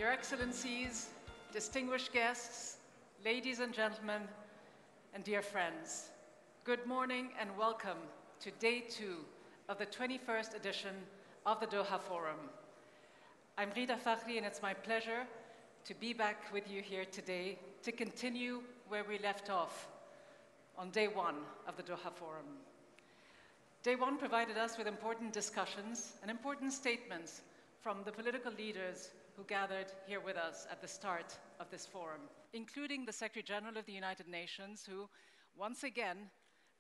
Your Excellencies, distinguished guests, ladies and gentlemen, and dear friends, good morning and welcome to Day 2 of the 21st edition of the Doha Forum. I'm Rida Fakhri, and it's my pleasure to be back with you here today to continue where we left off on Day 1 of the Doha Forum. Day 1 provided us with important discussions and important statements from the political leaders who gathered here with us at the start of this forum, including the Secretary General of the United Nations, who once again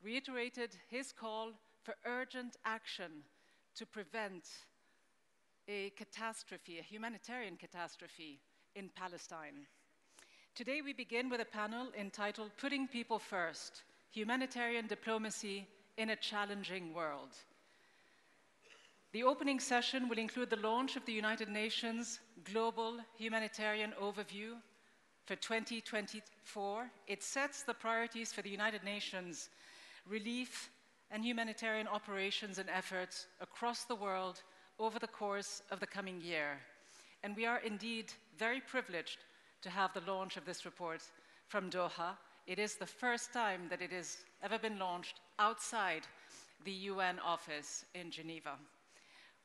reiterated his call for urgent action to prevent a catastrophe, a humanitarian catastrophe in Palestine. Today we begin with a panel entitled Putting People First, Humanitarian Diplomacy in a Challenging World. The opening session will include the launch of the United Nations Global Humanitarian Overview for 2024. It sets the priorities for the United Nations relief and humanitarian operations and efforts across the world over the course of the coming year. And we are indeed very privileged to have the launch of this report from Doha. It is the first time that it has ever been launched outside the UN office in Geneva.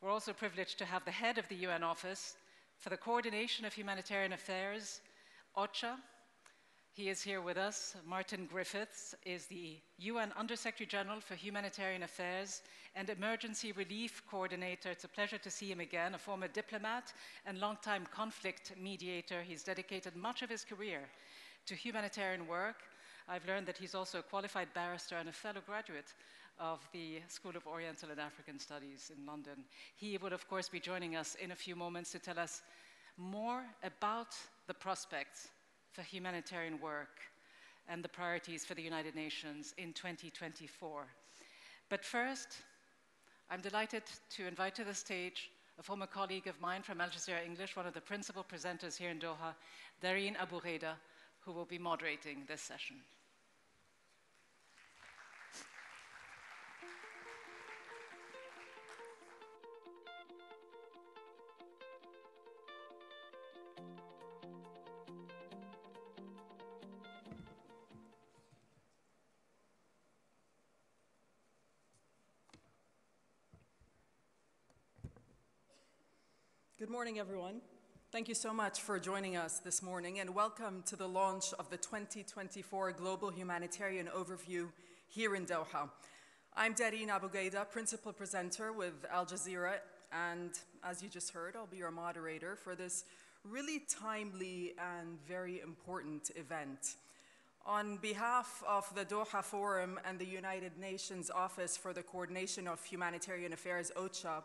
We're also privileged to have the head of the UN Office for the Coordination of Humanitarian Affairs, OCHA. He is here with us. Martin Griffiths is the UN Undersecretary General for Humanitarian Affairs and Emergency Relief Coordinator. It's a pleasure to see him again, a former diplomat and longtime conflict mediator. He's dedicated much of his career to humanitarian work. I've learned that he's also a qualified barrister and a fellow graduate of the School of Oriental and African Studies in London. He will, of course, be joining us in a few moments to tell us more about the prospects for humanitarian work and the priorities for the United Nations in 2024. But first, I'm delighted to invite to the stage a former colleague of mine from Al Jazeera English, one of the principal presenters here in Doha, Dareen Abu Gheda, who will be moderating this session. Good morning, everyone. Thank you so much for joining us this morning, and welcome to the launch of the 2024 Global Humanitarian Overview here in Doha. I'm Dareen Abu Gheda, principal presenter with Al Jazeera, and as you just heard, I'll be your moderator for this really timely and very important event. On behalf of the Doha Forum and the United Nations Office for the Coordination of Humanitarian Affairs, OCHA,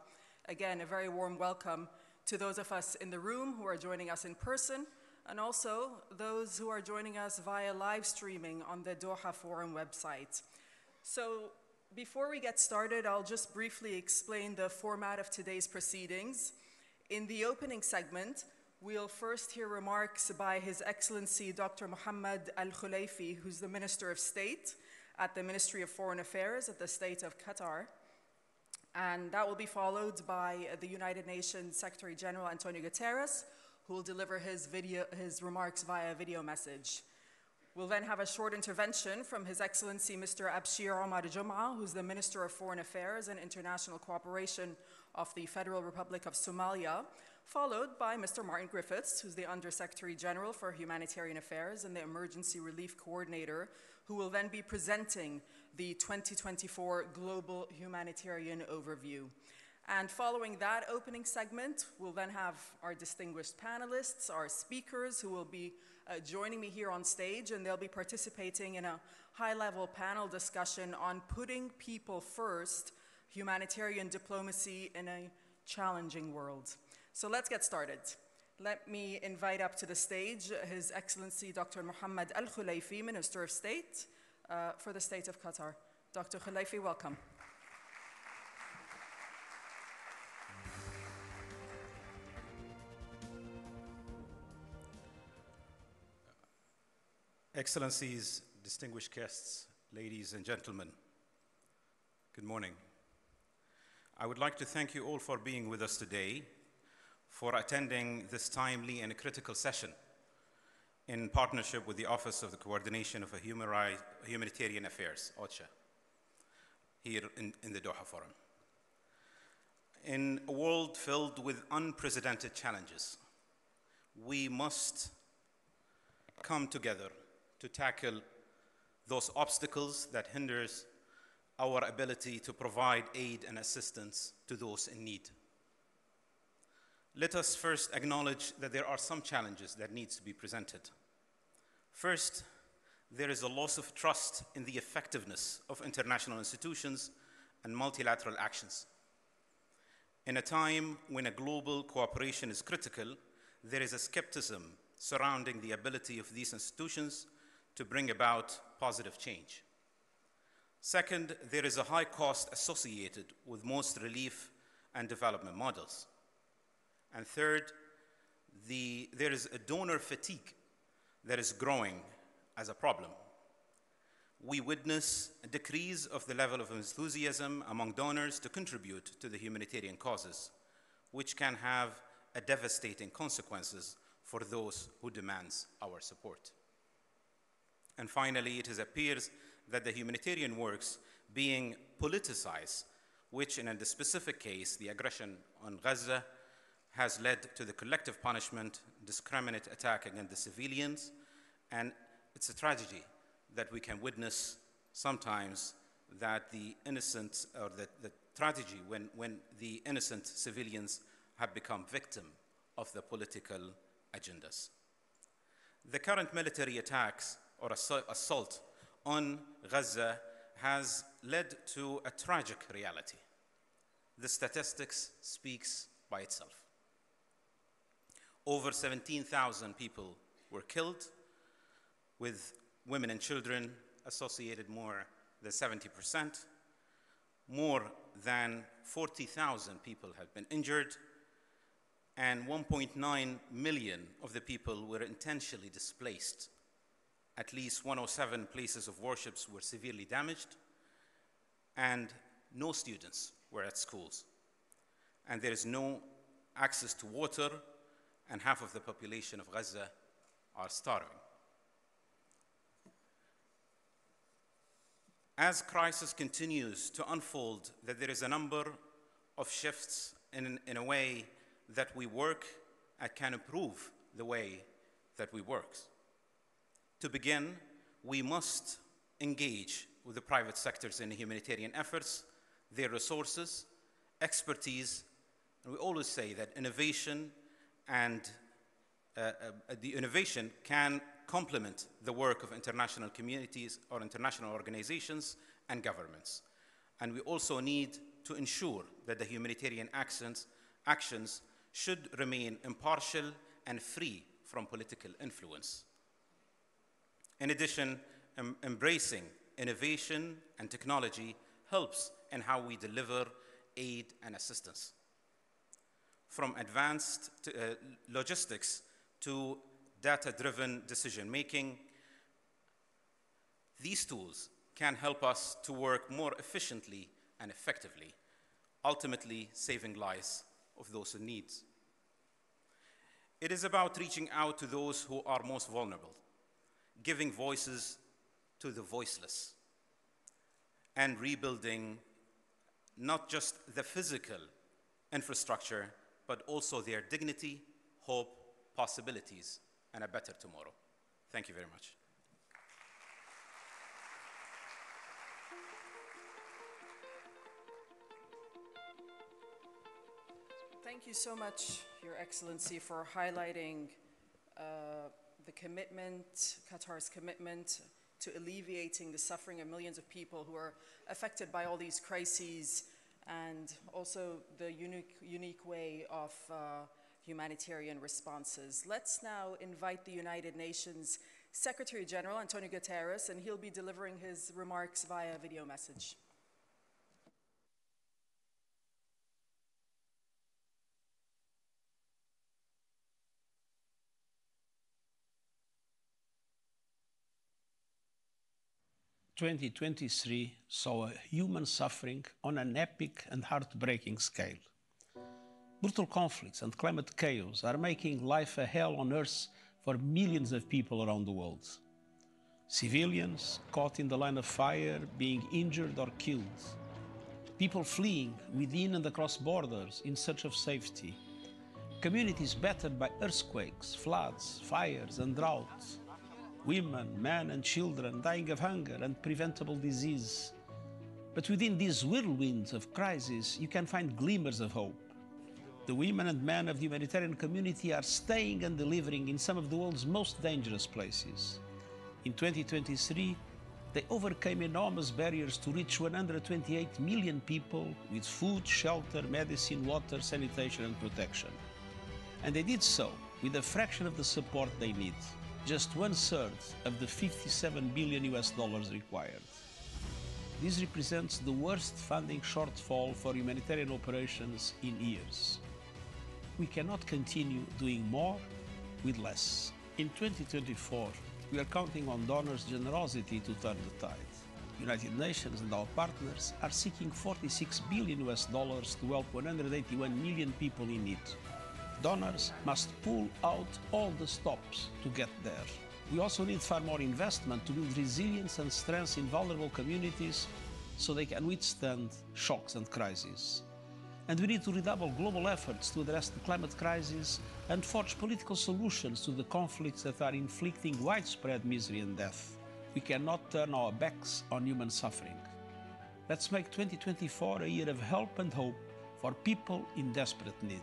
again, a very warm welcome to those of us in the room who are joining us in person, and also those who are joining us via live streaming on the Doha Forum website. So before we get started, I'll just briefly explain the format of today's proceedings. In the opening segment, we'll first hear remarks by His Excellency Dr. Mohammed Al-Khulaifi, who's the Minister of State at the Ministry of Foreign Affairs of the State of Qatar. And that will be followed by the United Nations Secretary General Antonio Guterres, who will deliver his remarks via video message. We'll then have a short intervention from His Excellency Mr. Abshir Omar Jum'a, who's the Minister of Foreign Affairs and International Cooperation of the Federal Republic of Somalia, followed by Mr. Martin Griffiths, who's the Undersecretary General for Humanitarian Affairs and the Emergency Relief Coordinator, who will then be presenting the 2024 Global Humanitarian Overview. And following that opening segment, we'll then have our distinguished panelists, our speakers, who will be joining me here on stage, and they'll be participating in a high-level panel discussion on putting people first, humanitarian diplomacy in a challenging world. So let's get started. Let me invite up to the stage His Excellency Dr. Mohammed Al-Khulaifi, Minister of State for the State of Qatar. Dr. Khulaifi, welcome. Excellencies, distinguished guests, ladies and gentlemen, good morning. I would like to thank you all for being with us today for attending this timely and critical session in partnership with the Office of the Coordination of Humanitarian Affairs, OCHA, here in the Doha Forum. In a world filled with unprecedented challenges, we must come together to tackle those obstacles that hinders our ability to provide aid and assistance to those in need. Let us first acknowledge that there are some challenges that need to be presented. First, there is a loss of trust in the effectiveness of international institutions and multilateral actions. In a time when a global cooperation is critical, there is a skepticism surrounding the ability of these institutions to bring about positive change. Second, there is a high cost associated with most relief and development models. And third, there is a donor fatigue that is growing as a problem. We witness a decrease of the level of enthusiasm among donors to contribute to the humanitarian causes, which can have a devastating consequences for those who demand our support. And finally, it appears that the humanitarian works being politicized, which in the specific case, the aggression on Gaza, has led to the collective punishment, discriminate attack against the civilians, and it's a tragedy that we can witness sometimes that the innocent, or the tragedy when the innocent civilians have become victim of the political agendas. The current military attacks or assault on Gaza has led to a tragic reality. The statistics speaks by itself. Over 17,000 people were killed, with women and children associated more than 70%. More than 40,000 people have been injured, and 1.9 million of the people were intentionally displaced. At least 107 places of worship were severely damaged, and no students were at schools. And there is no access to water, and half of the population of Gaza are starving. As crisis continues to unfold, that there is a number of shifts in a way that we work and can improve the way that we work. To begin, we must engage with the private sectors in humanitarian efforts, their resources, expertise, and we always say that innovation and the innovation can complement the work of international communities or international organizations and governments. And we also need to ensure that the humanitarian actions should remain impartial and free from political influence. In addition, embracing innovation and technology helps in how we deliver aid and assistance. From advanced logistics to data-driven decision-making, these tools can help us to work more efficiently and effectively, ultimately saving lives of those in need. It is about reaching out to those who are most vulnerable, giving voices to the voiceless, and rebuilding not just the physical infrastructure, but also their dignity, hope, possibilities, and a better tomorrow. Thank you very much. Thank you so much, Your Excellency, for highlighting the commitment, Qatar's commitment to alleviating the suffering of millions of people who are affected by all these crises, and also the unique way of humanitarian responses. Let's now invite the United Nations Secretary General, Antonio Guterres, and he'll be delivering his remarks via video message. "2023 saw human suffering on an epic and heartbreaking scale. Brutal conflicts and climate chaos are making life a hell on earth for millions of people around the world. Civilians caught in the line of fire, being injured or killed. People fleeing within and across borders in search of safety. Communities battered by earthquakes, floods, fires and droughts. Women, men and children dying of hunger and preventable disease. But within these whirlwinds of crisis, you can find glimmers of hope. The women and men of the humanitarian community are staying and delivering in some of the world's most dangerous places. In 2023, they overcame enormous barriers to reach 128 million people with food, shelter, medicine, water, sanitation and protection. And they did so with a fraction of the support they need, just 1/3 of the $57 billion required. This represents the worst funding shortfall for humanitarian operations in years. We cannot continue doing more with less. In 2024, we are counting on donors' generosity to turn the tide. United Nations and our partners are seeking $46 billion to help 181 million people in need. Donors must pull out all the stops to get there. We also need far more investment to build resilience and strength in vulnerable communities so they can withstand shocks and crises. And we need to redouble global efforts to address the climate crisis and forge political solutions to the conflicts that are inflicting widespread misery and death. We cannot turn our backs on human suffering. Let's make 2024 a year of help and hope for people in desperate need.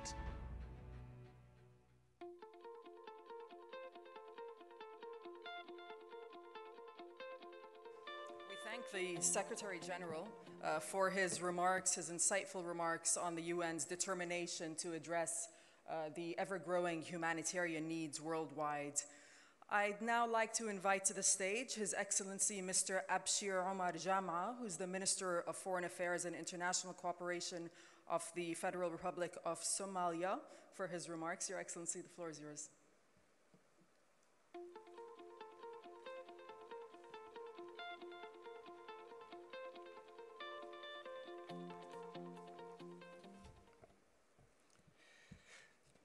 We thank the Secretary General for his remarks, his insightful remarks on the UN's determination to address the ever-growing humanitarian needs worldwide. I'd now like to invite to the stage His Excellency Mr. Abshir Omar Jama, who's the Minister of Foreign Affairs and International Cooperation of the Federal Republic of Somalia, for his remarks. Your Excellency, the floor is yours.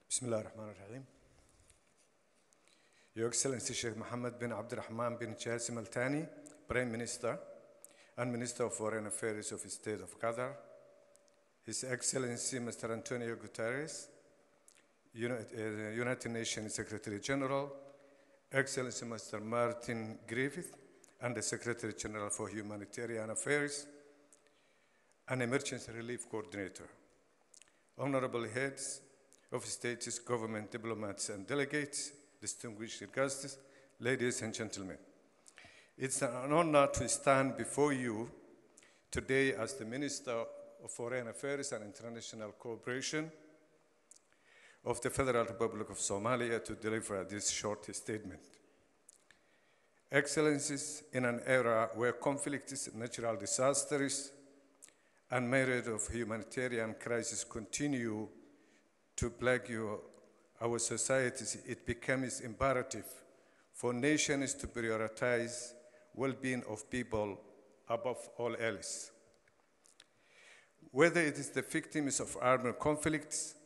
Bismillah ar-Rahman ar-Rahim. Your Excellency Sheikh Mohammed bin Abdurrahman bin Jassim Al Thani, Prime Minister and Minister of Foreign Affairs of the State of Qatar, His Excellency Mr. Antonio Guterres, United Nations Secretary General, Excellency Mr. Martin Griffith, and the Secretary General for Humanitarian Affairs, and Emergency Relief Coordinator, honorable heads of states, government, diplomats, and delegates, distinguished guests, ladies and gentlemen. It's an honor to stand before you today as the Minister of Foreign Affairs and International Cooperation of the Federal Republic of Somalia to deliver this short statement. Excellencies, in an era where conflicts, natural disasters, and myriad of humanitarian crises continue to plague our societies, it becomes imperative for nations to prioritize well-being of people above all else. Whether it is the victims of armed conflicts,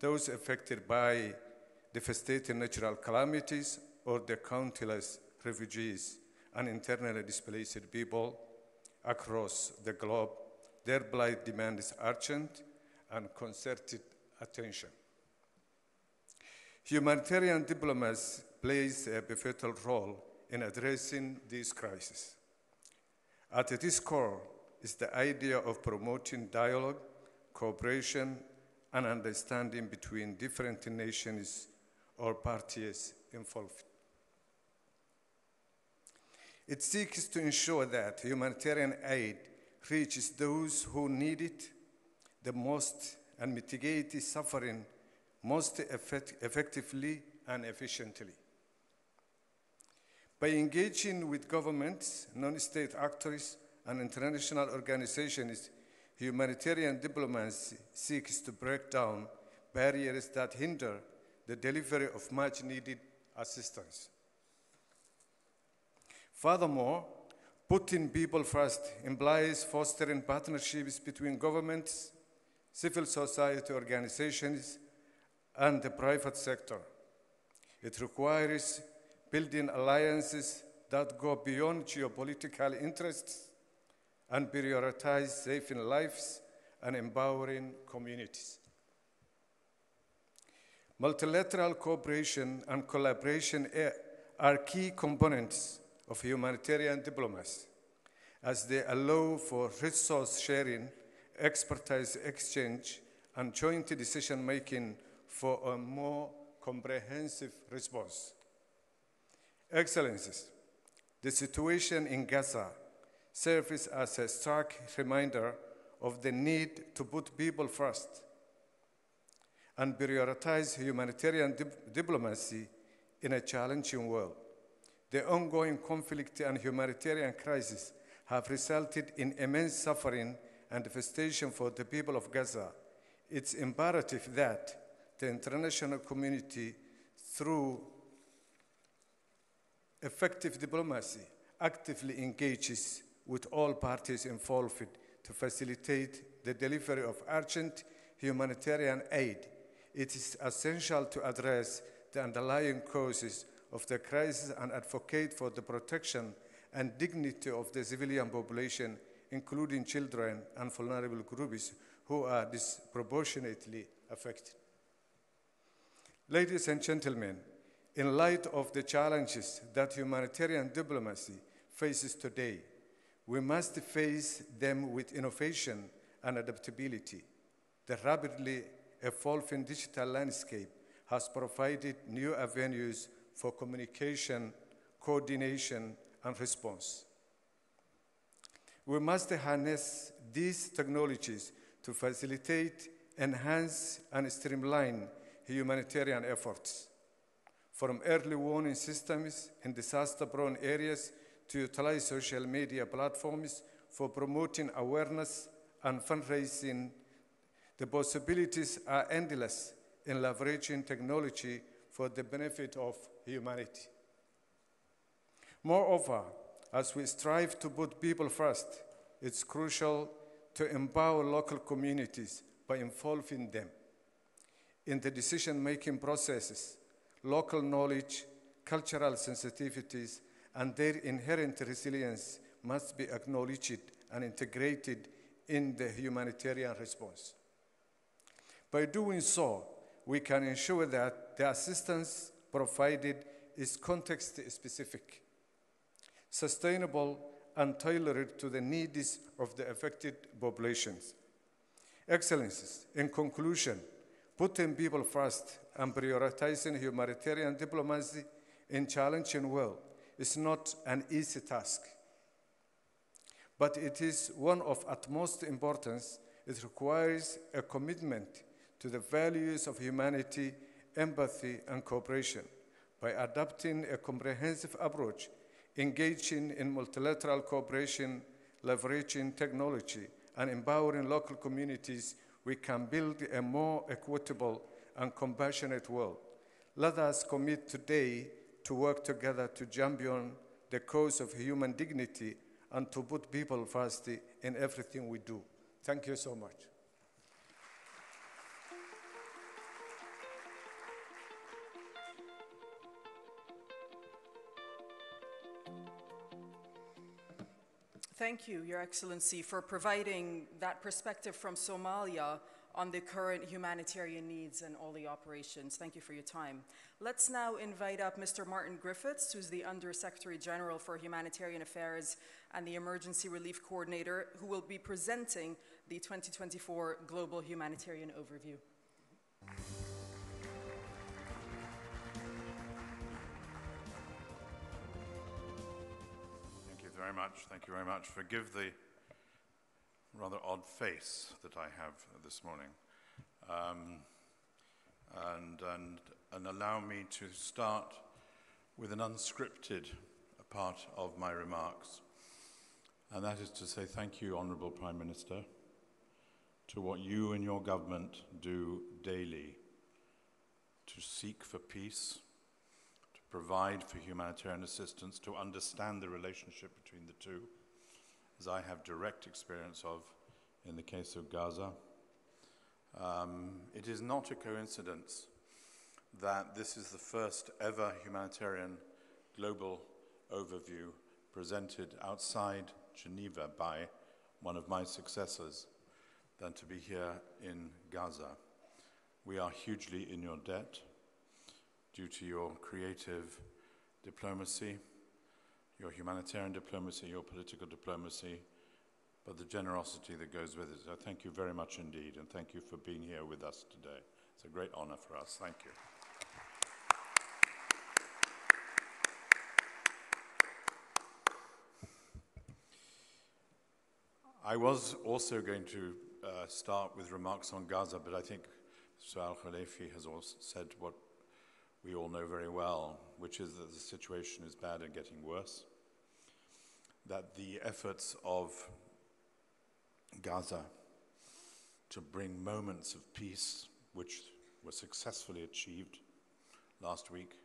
those affected by devastating natural calamities, or the countless refugees and internally displaced people across the globe, their plight demands urgent and concerted attention. Humanitarian diplomacy plays a pivotal role in addressing these crises. At its core is the idea of promoting dialogue, cooperation, and understanding between different nations or parties involved. It seeks to ensure that humanitarian aid reaches those who need it the most and mitigate suffering most effectively and efficiently. By engaging with governments, non-state actors, and international organizations, humanitarian diplomacy seeks to break down barriers that hinder the delivery of much-needed assistance. Furthermore, putting people first implies fostering partnerships between governments, civil society organizations, and the private sector. It requires building alliances that go beyond geopolitical interests and prioritize saving lives and empowering communities. Multilateral cooperation and collaboration are key components of humanitarian diplomacy, as they allow for resource sharing, expertise exchange, and joint decision-making for a more comprehensive response. Excellencies, the situation in Gaza serves as a stark reminder of the need to put people first and prioritize humanitarian diplomacy in a challenging world. The ongoing conflict and humanitarian crisis have resulted in immense suffering and devastation for the people of Gaza. It's imperative that the international community, through effective diplomacy, actively engages with all parties involved to facilitate the delivery of urgent humanitarian aid. It is essential to address the underlying causes of the crisis and advocate for the protection and dignity of the civilian population, including children and vulnerable groups who are disproportionately affected. Ladies and gentlemen, in light of the challenges that humanitarian diplomacy faces today, we must face them with innovation and adaptability. The rapidly evolving digital landscape has provided new avenues for communication, coordination, and response. We must harness these technologies to facilitate, enhance, and streamline humanitarian efforts, from early warning systems in disaster-prone areas to utilize social media platforms for promoting awareness and fundraising. The possibilities are endless in leveraging technology for the benefit of humanity. Moreover, as we strive to put people first, it's crucial to empower local communities by involving them in the decision-making processes. Local knowledge, cultural sensitivities, and their inherent resilience must be acknowledged and integrated in the humanitarian response. By doing so, we can ensure that the assistance provided is context-specific, sustainable, and tailored to the needs of the affected populations. Excellencies, in conclusion, putting people first and prioritizing humanitarian diplomacy in challenging world is not an easy task, but it is one of utmost importance. It requires a commitment to the values of humanity, empathy, and cooperation. By adopting a comprehensive approach, engaging in multilateral cooperation, leveraging technology, and empowering local communities, we can build a more equitable and compassionate world. Let us commit today to work together to champion the cause of human dignity and to put people first in everything we do. Thank you so much. Thank you, Your Excellency, for providing that perspective from Somalia on the current humanitarian needs and all the operations. Thank you for your time. Let's now invite up Mr. Martin Griffiths, who's the Under-Secretary General for Humanitarian Affairs and the Emergency Relief Coordinator, who will be presenting the 2024 Global Humanitarian Overview. Very much. Thank you very much. Forgive the rather odd face that I have this morning. And allow me to start with an unscripted part of my remarks. And that is to say thank you, Honourable Prime Minister, to what you and your government do daily to seek for peace, provide for humanitarian assistance, to understand the relationship between the two, as I have direct experience of in the case of Gaza, It is not a coincidence that this is the first ever humanitarian global overview presented outside Geneva by one of my successors than to be here in Gaza. We are hugely in your debt due to your creative diplomacy, your humanitarian diplomacy, your political diplomacy, but the generosity that goes with it. So thank you very much indeed, and thank you for being here with us today. It's a great honor for us. Thank you. I was also going to start with remarks on Gaza, but I think Mr. Al-Khalifi has also said what we all know very well, which is that the situation is bad and getting worse, that the efforts of Gaza to bring moments of peace, which were successfully achieved last week,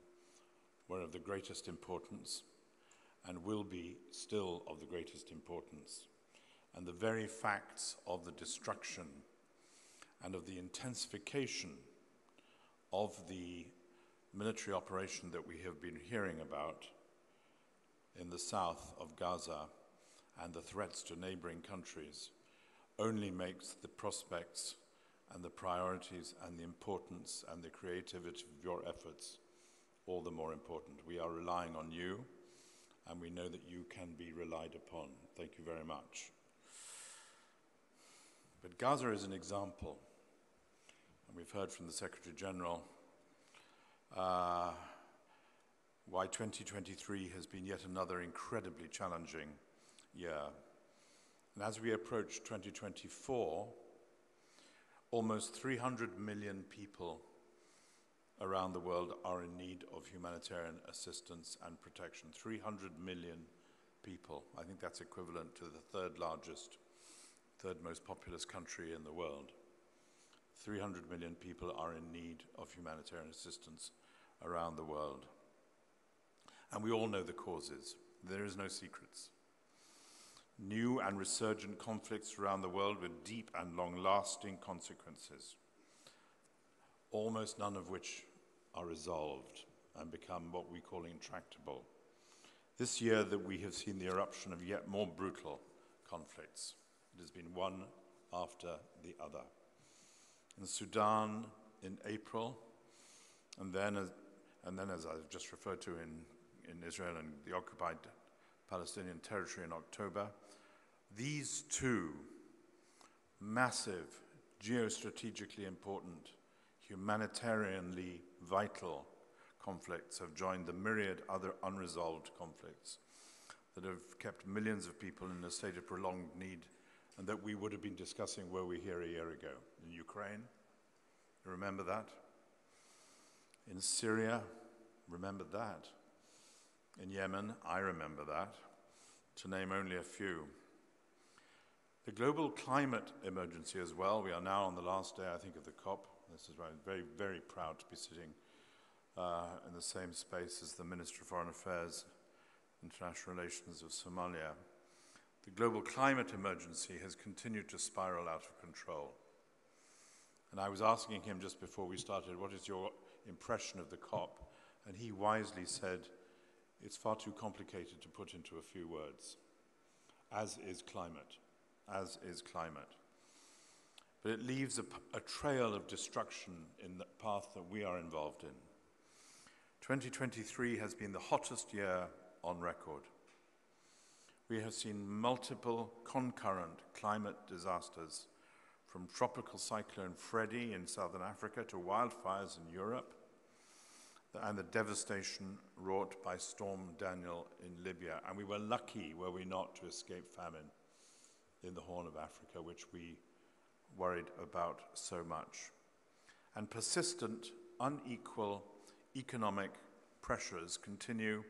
were of the greatest importance and will be still of the greatest importance. And the very facts of the destruction and of the intensification of the military operation that we have been hearing about in the south of Gaza and the threats to neighboring countries only makes the prospects and the priorities and the importance and the creativity of your efforts all the more important. We are relying on you, and we know that you can be relied upon. Thank you very much. But Gaza is an example, and we've heard from the Secretary General why 2023 has been yet another incredibly challenging year. And as we approach 2024, almost 300 million people around the world are in need of humanitarian assistance and protection. 300 million people. I think that's equivalent to the third most populous country in the world. 300 million people are in need of humanitarian assistance around the world. And we all know the causes. There is no secrets. New and resurgent conflicts around the world with deep and long-lasting consequences, almost none of which are resolved and become what we call intractable. This year that we have seen the eruption of yet more brutal conflicts. It has been one after the other. In Sudan in April, and then as I've just referred to in Israel and the occupied Palestinian territory in October, these two massive, geostrategically important, humanitarianly vital conflicts have joined the myriad other unresolved conflicts that have kept millions of people in a state of prolonged need and that we would have been discussing were we here a year ago. In Ukraine, remember that? In Syria, remember that? In Yemen, I remember that, to name only a few. The global climate emergency as well. We are now on the last day, I think, of the COP. This is why I'm very, very proud to be sitting in the same space as the Minister of Foreign Affairs, International Relations of Somalia. The global climate emergency has continued to spiral out of control. And I was asking him just before we started, what is your impression of the COP? And he wisely said, it's far too complicated to put into a few words, as is climate, as is climate. But it leaves a trail of destruction in the path that we are involved in. 2023 has been the hottest year on record. We have seen multiple concurrent climate disasters, from tropical cyclone Freddy in southern Africa to wildfires in Europe, and the devastation wrought by Storm Daniel in Libya. And we were lucky, were we not, to escape famine in the Horn of Africa, which we worried about so much. And persistent, unequal economic pressures continue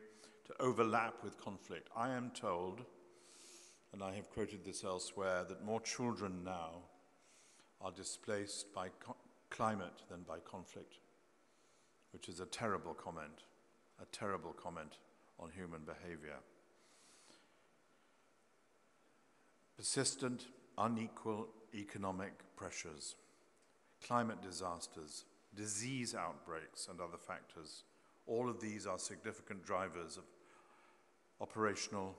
to overlap with conflict. I am told, and I have quoted this elsewhere, that more children now are displaced by climate than by conflict, which is a terrible comment on human behavior. Persistent, unequal economic pressures. climate disasters, disease outbreaks, and other factors. All of these are significant drivers of operational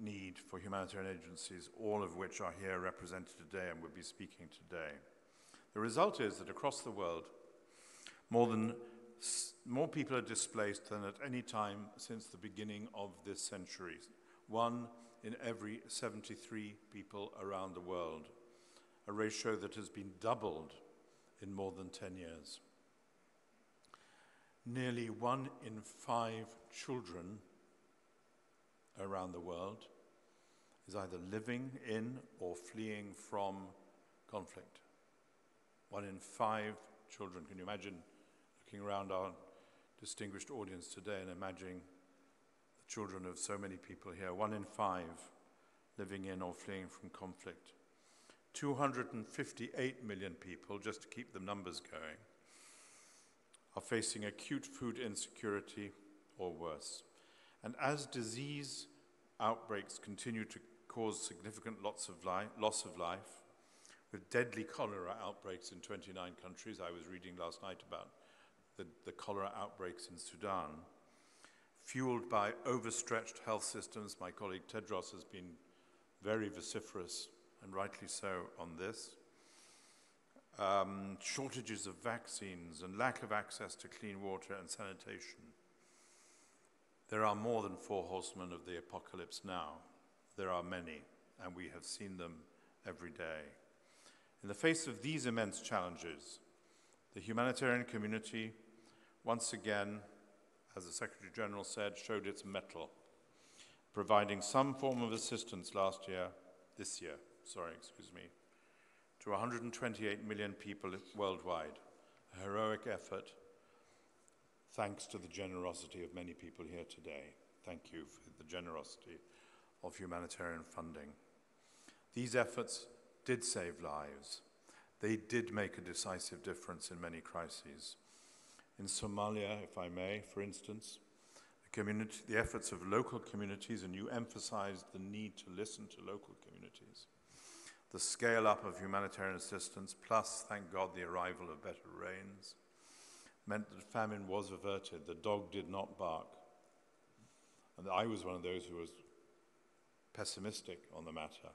need for humanitarian agencies, all of which are here represented today and will be speaking today. The result is that across the world, more people are displaced than at any time since the beginning of this century. 1 in every 73 people around the world, a ratio that has been doubled in more than 10 years. Nearly 1 in 5 children around the world is either living in or fleeing from conflict. 1 in 5 children. Can you imagine looking around our distinguished audience today and imagining the children of so many people here? 1 in 5 living in or fleeing from conflict. 258 million people, just to keep the numbers going, are facing acute food insecurity or worse. And as disease outbreaks continue to cause significant loss of life, with deadly cholera outbreaks in 29 countries. I was reading last night about the cholera outbreaks in Sudan, fueled by overstretched health systems. My colleague Tedros has been very vociferous, and rightly so, on this. Shortages of vaccines and lack of access to clean water and sanitation. There are more than 4 horsemen of the apocalypse now. There are many, and we have seen them every day. In the face of these immense challenges, the humanitarian community, once again, as the Secretary General said, showed its mettle, providing some form of assistance this year, to 128 million people worldwide, a heroic effort, thanks to the generosity of many people here today. Thank you for the generosity of humanitarian funding. These efforts did save lives. They did make a decisive difference in many crises. In Somalia, if I may, for instance, the efforts of local communities, and you emphasized the need to listen to local communities. The scale up of humanitarian assistance, plus, thank God, the arrival of better rains, meant that famine was averted. The dog did not bark. And I was one of those who was pessimistic on the matter.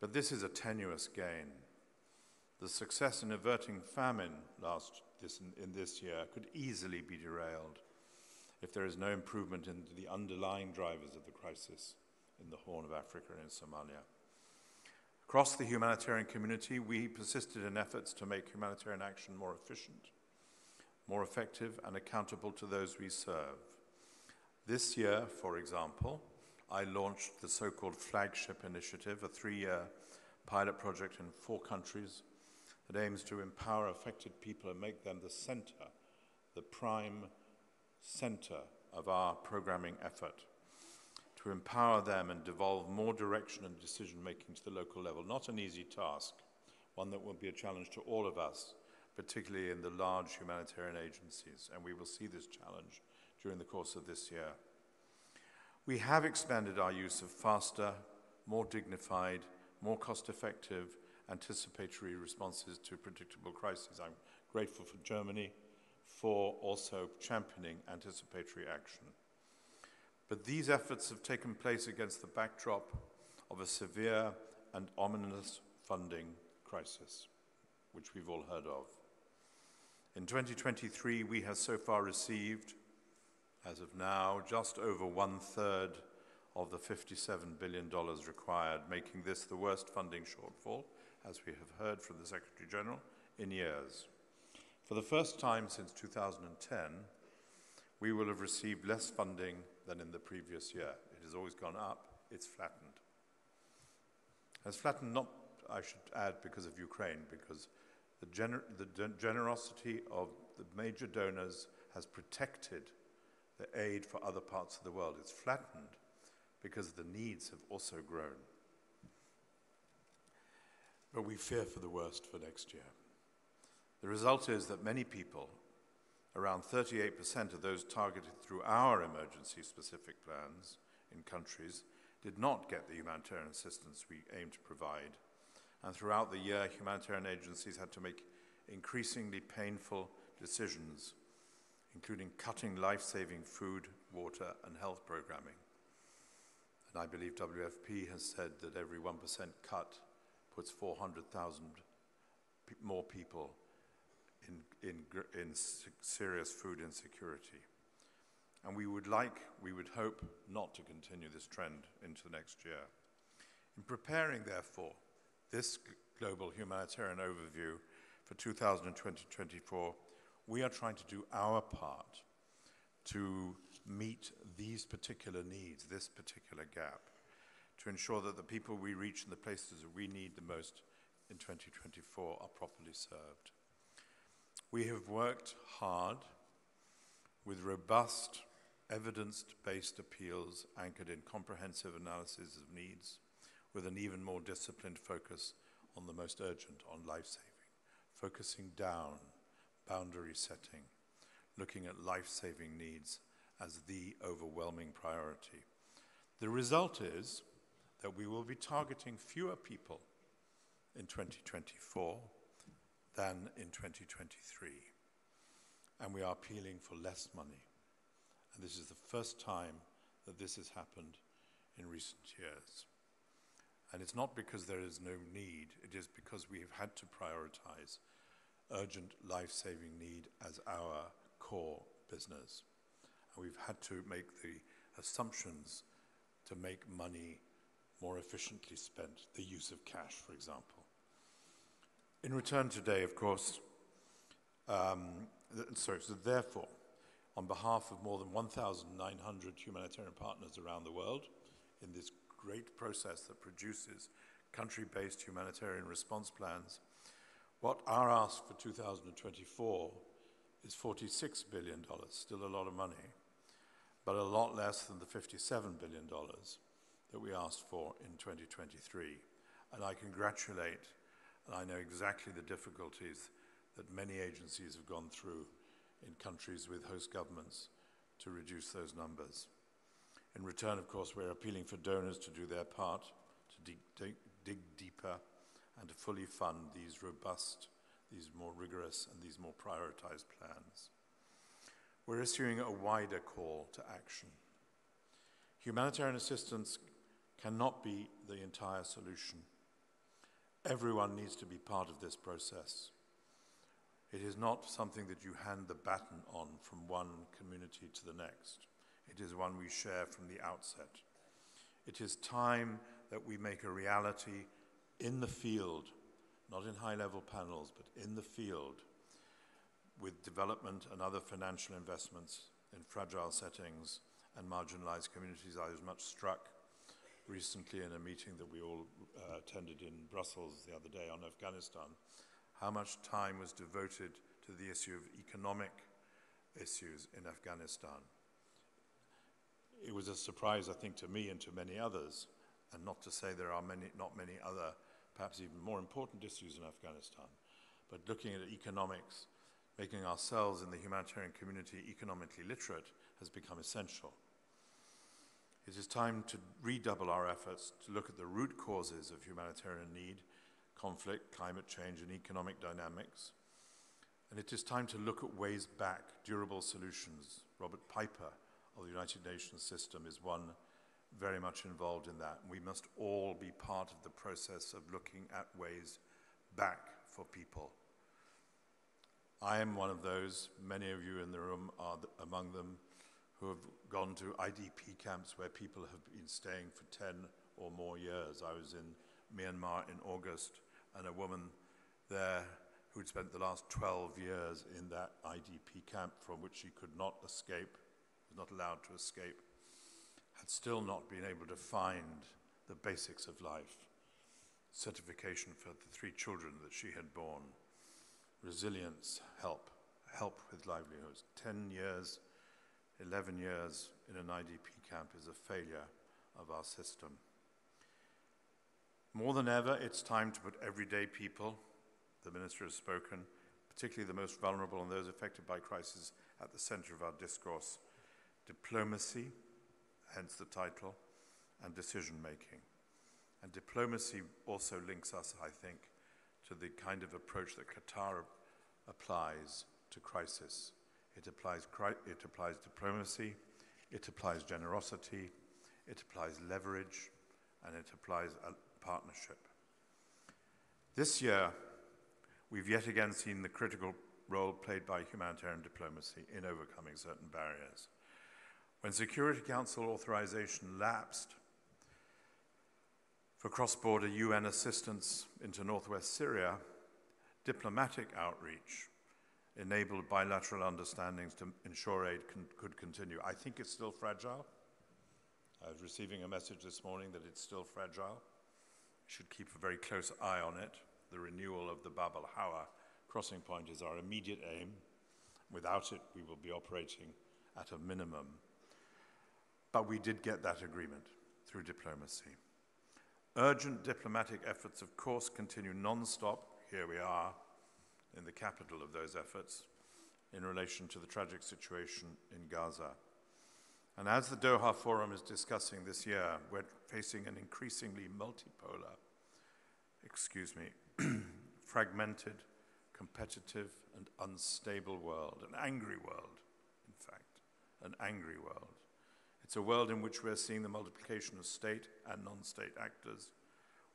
But this is a tenuous gain. The success in averting famine in this year could easily be derailed if there is no improvement in the underlying drivers of the crisis in the Horn of Africa and in Somalia. Across the humanitarian community, we persisted in efforts to make humanitarian action more efficient, more effective, and accountable to those we serve. This year, for example, I launched the so-called Flagship Initiative, a 3-year pilot project in 4 countries that aims to empower affected people and make them the prime center of our programming effort, to empower them and devolve more direction and decision-making to the local level. Not an easy task, one that will be a challenge to all of us, particularly in the large humanitarian agencies, and we will see this challenge during the course of this year. We have expanded our use of faster, more dignified, more cost-effective, anticipatory responses to predictable crises. I'm grateful for Germany for also championing anticipatory action. But these efforts have taken place against the backdrop of a severe and ominous funding crisis, which we've all heard of. In 2023, we have so far received, as of now, just over 1/3 of the $57 billion required, making this the worst funding shortfall, as we have heard from the Secretary General, in years. For the first time since 2010, we will have received less funding than in the previous year. It has always gone up, it's flattened. It's flattened not, I should add, because of Ukraine, because the generosity of the major donors has protected the aid for other parts of the world. It's flattened because the needs have also grown. But we fear for the worst for next year. The result is that many people, around 38% of those targeted through our emergency-specific plans in countries, did not get the humanitarian assistance we aim to provide. and throughout the year, humanitarian agencies had to make increasingly painful decisions, including cutting life-saving food, water, and health programming. And I believe WFP has said that every 1% cut puts 400,000 more people in serious food insecurity. And we would hope not to continue this trend into next year. In preparing, therefore, this global humanitarian overview for 2020-24, we are trying to do our part to meet these particular needs, this particular gap, to ensure that the people we reach in the places that we need the most in 2024 are properly served. We have worked hard with robust, evidence-based appeals anchored in comprehensive analyses of needs, with an even more disciplined focus on the most urgent, on life-saving, focusing down, boundary setting, looking at life-saving needs as the overwhelming priority. The result is that we will be targeting fewer people in 2024 than in 2023. And we are appealing for less money. And this is the first time that this has happened in recent years. And it's not because there is no need, it is because we have had to prioritize urgent life-saving need as our core business. And we've had to make the assumptions to make money more efficiently spent, the use of cash, for example. In return today, of course, therefore, on behalf of more than 1,900 humanitarian partners around the world, in this great process that produces country-based humanitarian response plans, what our ask for 2024 is $46 billion, still a lot of money, but a lot less than the $57 billion that we asked for in 2023. And I congratulate, and I know exactly the difficulties that many agencies have gone through in countries with host governments to reduce those numbers. In return, of course, we're appealing for donors to do their part, to dig deeper, and to fully fund these robust, these more rigorous, and these more prioritized plans. We're issuing a wider call to action. Humanitarian assistance cannot be the entire solution. Everyone needs to be part of this process. It is not something that you hand the baton on from one community to the next. It is one we share from the outset. It is time that we make a reality in the field, not in high-level panels, but in the field, with development and other financial investments in fragile settings and marginalized communities. I was much struck recently in a meeting that we all attended in Brussels the other day on Afghanistan, how much time was devoted to the issue of economic issues in Afghanistan. It was a surprise, I think, to me and to many others, and not to say there are not many other, perhaps even more important issues in Afghanistan, but looking at economics, making ourselves in the humanitarian community economically literate has become essential. It is time to redouble our efforts to look at the root causes of humanitarian need, conflict, climate change, and economic dynamics. And it is time to look at ways back, durable solutions. Robert Piper of the United Nations system is one very much involved in that. We must all be part of the process of looking at ways back for people. I am one of those, many of you in the room are among them, who have gone to IDP camps where people have been staying for 10 or more years. I was in Myanmar in August, and a woman there who'd spent the last 12 years in that IDP camp from which she could not escape, was not allowed to escape, had still not been able to find the basics of life. Certification for the 3 children that she had born, resilience, help with livelihoods. 10 years, 11 years in an IDP camp is a failure of our system. More than ever, it's time to put everyday people, the Minister has spoken, particularly the most vulnerable and those affected by crisis, at the center of our discourse. Diplomacy, hence the title, and decision-making. And diplomacy also links us, I think, to the kind of approach that Qatar applies to crisis. It applies diplomacy, it applies generosity, it applies leverage, and it applies a partnership. This year, we've yet again seen the critical role played by humanitarian diplomacy in overcoming certain barriers. When Security Council authorization lapsed for cross-border UN assistance into northwest Syria, diplomatic outreach enabled bilateral understandings to ensure aid could continue. I think it's still fragile. I was receiving a message this morning that it's still fragile. We should keep a very close eye on it. The renewal of the Bab al-Hawa crossing point is our immediate aim. Without it, we will be operating at a minimum. But we did get that agreement through diplomacy. Urgent diplomatic efforts, of course, continue non-stop. Here we are in the capital of those efforts in relation to the tragic situation in Gaza. And as the Doha Forum is discussing this year, we're facing an increasingly multipolar, fragmented, competitive, and unstable world, an angry world, in fact, an angry world. It's a world in which we're seeing the multiplication of state and non-state actors,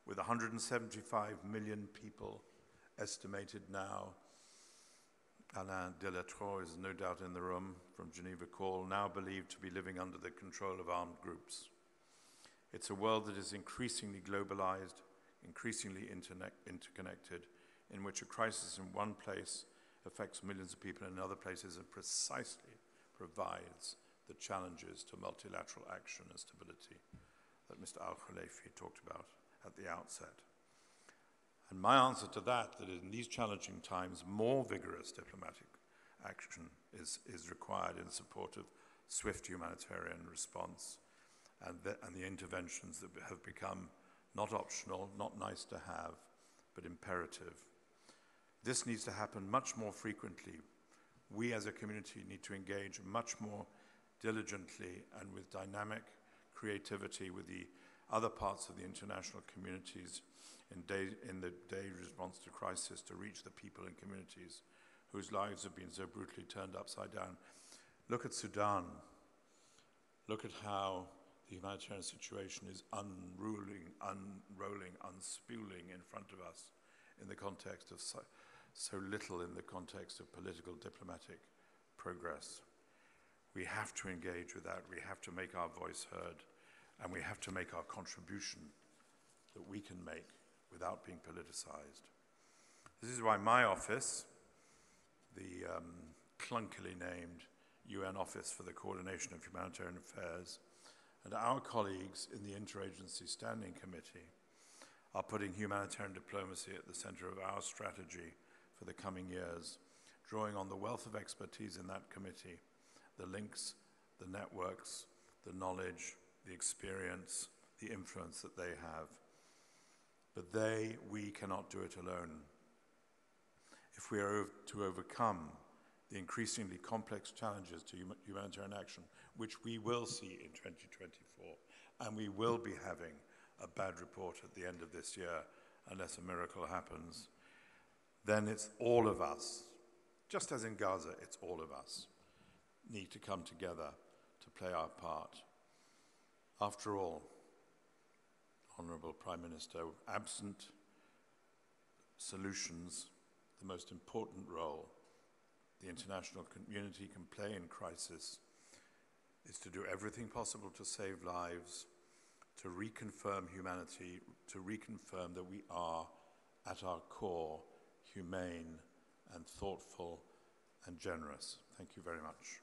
with 175 million people estimated now. Alain Delattre is no doubt in the room from Geneva Call, now believed to be living under the control of armed groups. It's a world that is increasingly globalized, increasingly interconnected, in which a crisis in one place affects millions of people in other places and precisely provides the challenges to multilateral action and stability that Mr. Al-Khalifi talked about at the outset. And my answer to that in these challenging times, more vigorous diplomatic action is required in support of swift humanitarian response and the interventions that have become not optional, not nice to have, but imperative. This needs to happen much more frequently. We as a community need to engage much more diligently and with dynamic creativity with the other parts of the international communities in the day response to crisis to reach the people and communities whose lives have been so brutally turned upside down. Look at Sudan. Look at how the humanitarian situation is unrolling, unspooling in front of us in the context of so little in the context of political diplomatic progress. We have to engage with that. We have to make our voice heard, and we have to make our contribution that we can make without being politicized. This is why my office, the clunkily named UN Office for the Coordination of Humanitarian Affairs, and our colleagues in the Interagency Standing Committee are putting humanitarian diplomacy at the center of our strategy for the coming years, drawing on the wealth of expertise in that committee, the links, the networks, the knowledge, the experience, the influence that they have. But we cannot do it alone. If we are to overcome the increasingly complex challenges to humanitarian action, which we will see in 2024, and we will be having a bad report at the end of this year, unless a miracle happens, then it's all of us, just as in Gaza, it's all of us, need to come together to play our part. After all, Honourable Prime Minister, absent solutions, the most important role the international community can play in crisis is to do everything possible to save lives, to reconfirm humanity, to reconfirm that we are, at our core, humane and thoughtful and generous. Thank you very much.